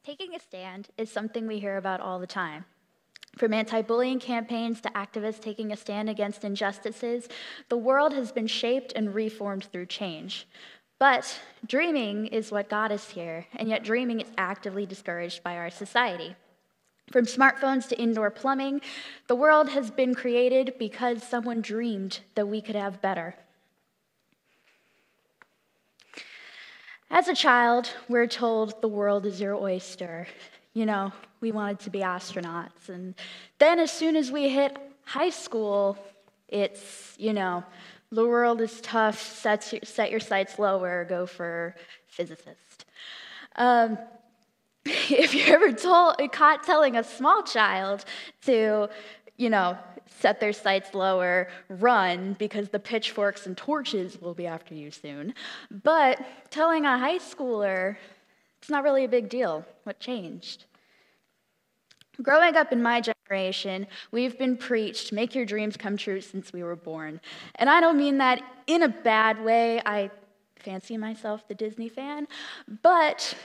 Taking a stand is something we hear about all the time. From anti-bullying campaigns to activists taking a stand against injustices, the world has been shaped and reformed through change. But dreaming is what got us here, and yet dreaming is actively discouraged by our society. From smartphones to indoor plumbing, the world has been created because someone dreamed that we could have better. As a child, we're told the world is your oyster. We wanted to be astronauts. And then as soon as we hit high school, it's, the world is tough, set your sights lower, go for physicist. If you're ever caught telling a small child to, set their sights lower, run, because the pitchforks and torches will be after you soon. But telling a high schooler, it's not really a big deal. What changed? Growing up in my generation, we've been preached, make your dreams come true since we were born. And I don't mean that in a bad way. I fancy myself the Disney fan. But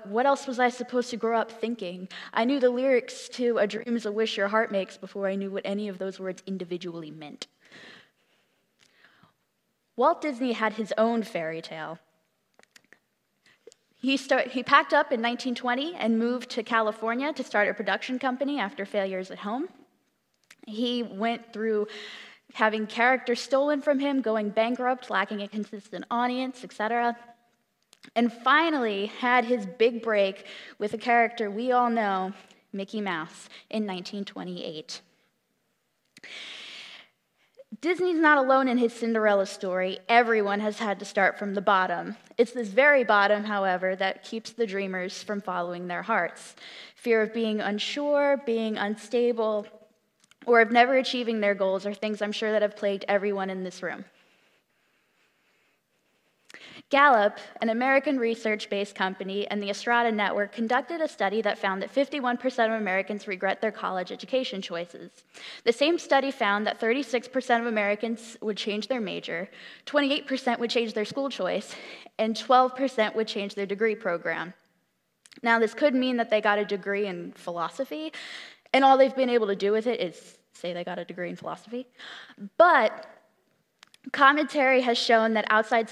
what else was I supposed to grow up thinking? I knew the lyrics to A Dream is a Wish Your Heart Makes before I knew what any of those words individually meant. Walt Disney had his own fairy tale. He packed up in 1920 and moved to California to start a production company after failures at home. He went through having characters stolen from him, going bankrupt, lacking a consistent audience, etc., and finally had his big break with a character we all know, Mickey Mouse, in 1928. Disney's not alone in his Cinderella story. Everyone has had to start from the bottom. It's this very bottom, however, that keeps the dreamers from following their hearts. Fear of being unsure, being unstable, or of never achieving their goals are things I'm sure that have plagued everyone in this room. Gallup, an American research-based company, and the Estrada Network conducted a study that found that 51% of Americans regret their college education choices. The same study found that 36% of Americans would change their major, 28% would change their school choice, and 12% would change their degree program. Now, this could mean that they got a degree in philosophy, and all they've been able to do with it is say they got a degree in philosophy. But commentary has shown that outside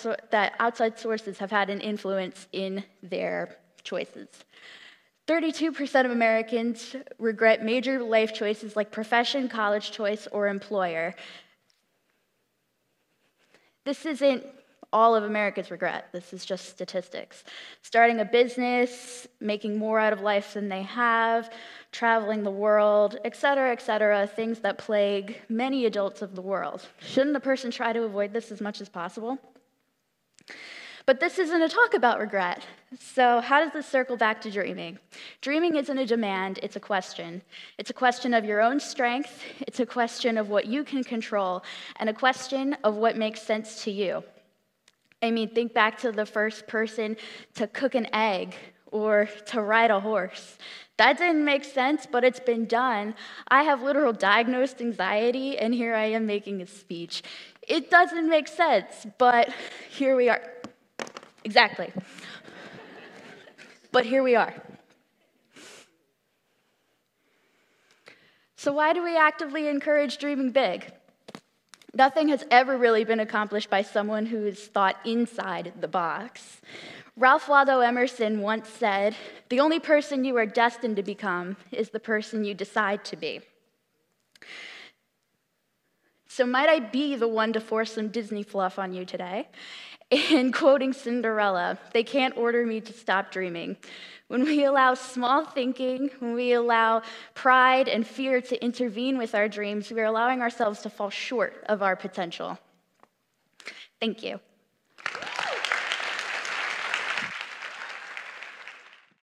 sources have had an influence in their choices. 32% of Americans regret major life choices like profession, college choice, or employer. This isn't all of America's regret. This is just statistics. Starting a business, making more out of life than they have, traveling the world, etc., things that plague many adults of the world. Shouldn't a person try to avoid this as much as possible? But this isn't a talk about regret. So how does this circle back to dreaming? Dreaming isn't a demand, it's a question. It's a question of your own strength, it's a question of what you can control, and a question of what makes sense to you. Think back to the first person to cook an egg or to ride a horse. That didn't make sense, but it's been done. I have literal diagnosed anxiety, and here I am making a speech. It doesn't make sense, but here we are. Exactly. But here we are. So why do we actively encourage dreaming big? Nothing has ever really been accomplished by someone who has thought inside the box. Ralph Waldo Emerson once said, "The only person you are destined to become is the person you decide to be." So might I be the one to force some Disney fluff on you today? In quoting Cinderella, they can't order me to stop dreaming. When we allow small thinking, when we allow pride and fear to intervene with our dreams, we are allowing ourselves to fall short of our potential. Thank you.